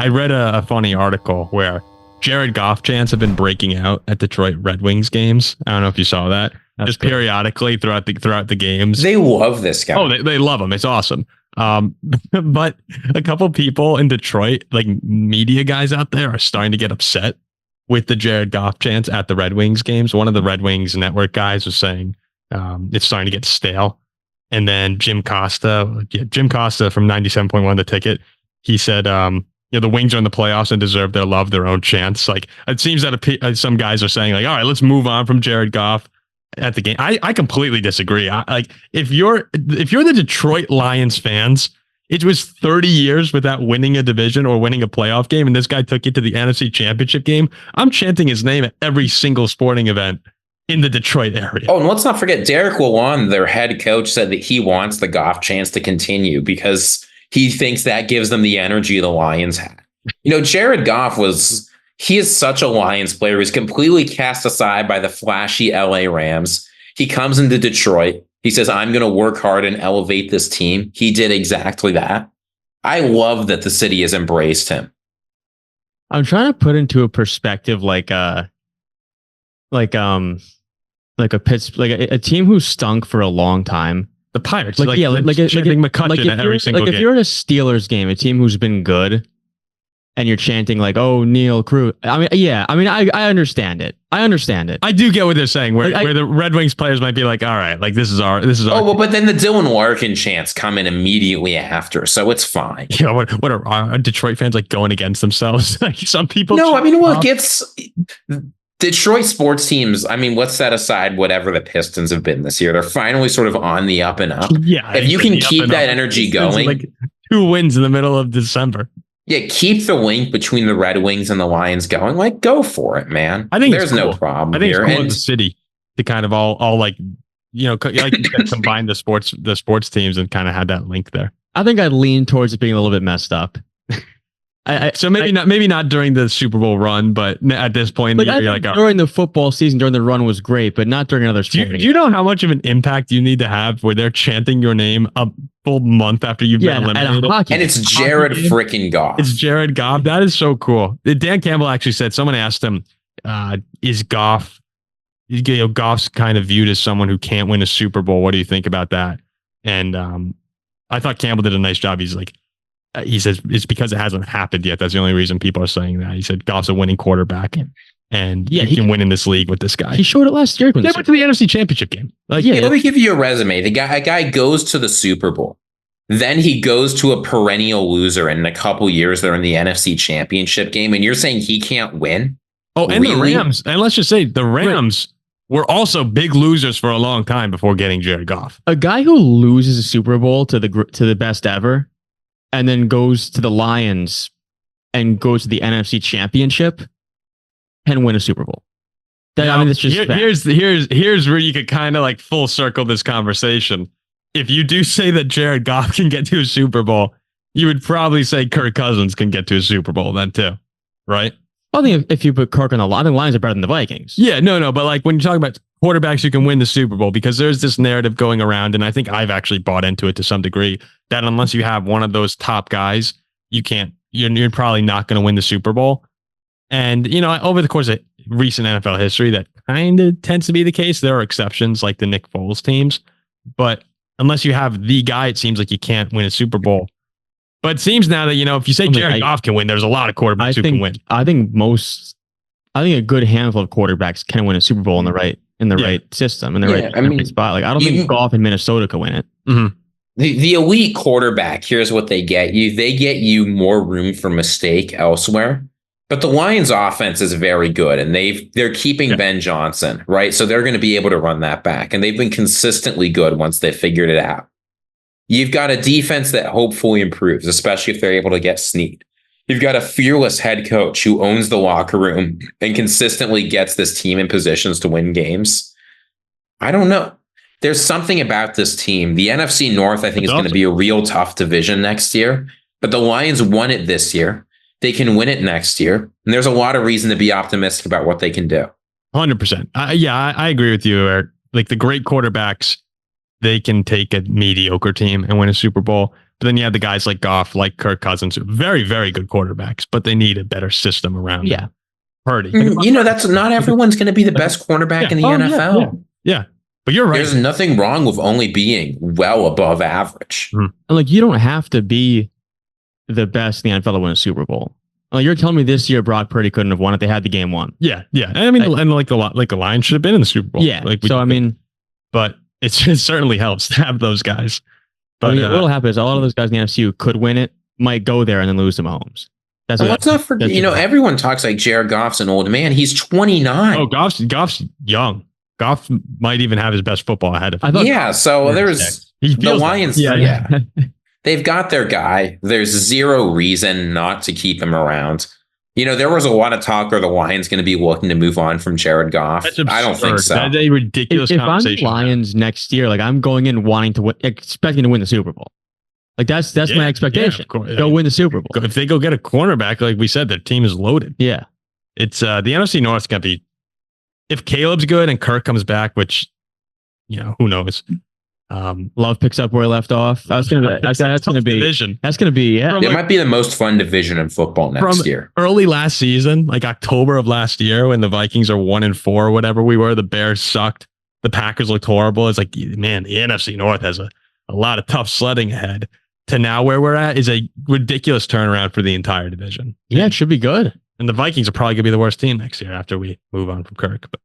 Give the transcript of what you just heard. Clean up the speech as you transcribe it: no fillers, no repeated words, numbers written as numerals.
I read a funny article where Jared Goff chants have been breaking out at Detroit Red Wings games. I don't know if you saw that. Just periodically throughout the games. They love this guy. Oh, they love him. It's awesome. But a couple people in Detroit, like media guys out there, are starting to get upset with the Jared Goff chants at the Red Wings games. One of the Red Wings network guys was saying it's starting to get stale. And then Jim Costa from 97.1 The Ticket, he said, the Wings are in the playoffs and deserve their love, their own chants. Like, it seems that some guys are saying, like, all right, let's move on from Jared Goff at the game. I completely disagree. If you're the Detroit Lions fans, it was 30 years without winning a division or winning a playoff game, and this guy took you to the NFC Championship game. I'm chanting his name at every single sporting event in the Detroit area. Oh, and let's not forget, Derek Lalonde, their head coach, said that he wants the Goff chants to continue because he thinks that gives them the energy the Lions had. Jared Goff he is such a Lions player. He's completely cast aside by the flashy LA Rams. He comes into Detroit. He says, I'm going to work hard and elevate this team. He did exactly that. I love that the city has embraced him. I'm trying to put into a perspective like a team who stunk for a long time. The Pirates, chanting McCutcheon at every single game. If you're at a Steelers game, a team who's been good, and you're chanting like, "Oh, Neil Cruz." I understand it. I do get what they're saying. Where the Red Wings players might be like, "All right, like this is our." Oh, well, but then the Dylan Larkin chants come in immediately after, so it's fine. Yeah, what are Detroit fans like going against themselves? Like some people. No, look, it's Detroit sports teams. Let's set aside whatever the Pistons have been this year. They're finally sort of on the up and up. Yeah, if you can keep that energy going, like 2 wins in the middle of December. Yeah, keep the link between the Red Wings and the Lions going. Like, go for it, man. I think there's no problem. I think here. It's cool the city to kind of all like combine the sports teams and kind of had that link there. I think I'd lean towards it being a little bit messed up. Maybe not during the Super Bowl run, but at this point, during the football season, during the run was great, but not during another sport. Do you know how much of an impact you need to have where they're chanting your name a full month after you've been eliminated? And it's Jared freaking Goff. It's Jared Goff. That is so cool. Dan Campbell actually said, someone asked him, is Goff, Goff's kind of viewed as someone who can't win a Super Bowl. What do you think about that? And I thought Campbell did a nice job. He's like, he says it's because it hasn't happened yet. That's the only reason people are saying that. He said Goff's a winning quarterback, and he can win in this league with this guy. He showed it last year. They went to the NFC Championship game. Let me give you a resume. A guy goes to the Super Bowl, then he goes to a perennial loser, and in a couple years they're in the NFC Championship game, and you're saying he can't win? Oh, and really? The Rams, and let's just say the Rams were also big losers for a long time before getting Jared Goff. A guy who loses a Super Bowl to the best ever, and then goes to the Lions and goes to the NFC Championship and win a Super Bowl. It's just here's where you could kind of like full circle this conversation. If you do say that Jared Goff can get to a Super Bowl, you would probably say Kirk Cousins can get to a Super Bowl then too, right? I think if you put Kirk on the line, the Lions are better than the Vikings. Yeah, no, but like when you're talking about quarterbacks who can win the Super Bowl, because there's this narrative going around, and I think I've actually bought into it to some degree, that unless you have one of those top guys, you're probably not going to win the Super Bowl. And, over the course of recent NFL history, that kind of tends to be the case. There are exceptions like the Nick Foles teams, but unless you have the guy, it seems like you can't win a Super Bowl. But it seems now that, if you say Jared Goff can win, there's a lot of quarterbacks who can win. I think a good handful of quarterbacks can win a Super Bowl in the right system, in the right spot. Like, I don't think Goff in Minnesota could win it. Mm-hmm. The elite quarterback, here's what they get you. They get you more room for mistake elsewhere. But the Lions offense is very good, and they're keeping Ben Johnson, right? So they're going to be able to run that back. And they've been consistently good once they figured it out. You've got a defense that hopefully improves, especially if they're able to get Snead. You've got a fearless head coach who owns the locker room and consistently gets this team in positions to win games. I don't know. There's something about this team. The NFC North, I think, is going to be a real tough division next year. But the Lions won it this year. They can win it next year. And there's a lot of reason to be optimistic about what they can do. 100%. I agree with you, Eric. Like the great quarterbacks, they can take a mediocre team and win a Super Bowl. But then you have the guys like Goff, like Kirk Cousins, who are very, very good quarterbacks, but they need a better system around them. Purdy. That's not everyone's going to be the best cornerback in the NFL. Yeah. But you're right. There's nothing wrong with only being well above average. And like, you don't have to be the best in the NFL to win a Super Bowl. Like, you're telling me this year Brock Purdy couldn't have won if they had the game won. Yeah. I mean, the Lions should have been in the Super Bowl. Yeah. But it certainly helps to have those guys. But what'll happen is a lot of those guys in the NFC who could win it might go there and then lose to Mahomes. Let's not forget, everyone talks like Jared Goff's an old man. He's 29. Oh, Goff's young. Goff might even have his best football ahead of him. So there's the Lions. They've got their guy. There's zero reason not to keep him around. There was a lot of talk, are the Lions going to be looking to move on from Jared Goff? I don't think so. That's a ridiculous conversation. If I'm Lions next year, like, I'm going in wanting to win, expecting to win the Super Bowl. Like, that's my expectation. Go win the Super Bowl. If they go get a cornerback, like we said, their team is loaded. Yeah. It's the NFC North's going to be, if Caleb's good and Kirk comes back, which, who knows? Love picks up where he left off. That's going to be division. That's going to be, It might be the most fun division in football next year. Early last season, like October of last year, when the Vikings are 1-4 or whatever we were, the Bears sucked. The Packers looked horrible. It's like, man, the NFC North has a lot of tough sledding ahead. To now where we're at is a ridiculous turnaround for the entire division. Yeah, it should be good. And the Vikings are probably going to be the worst team next year after we move on from Kirk. But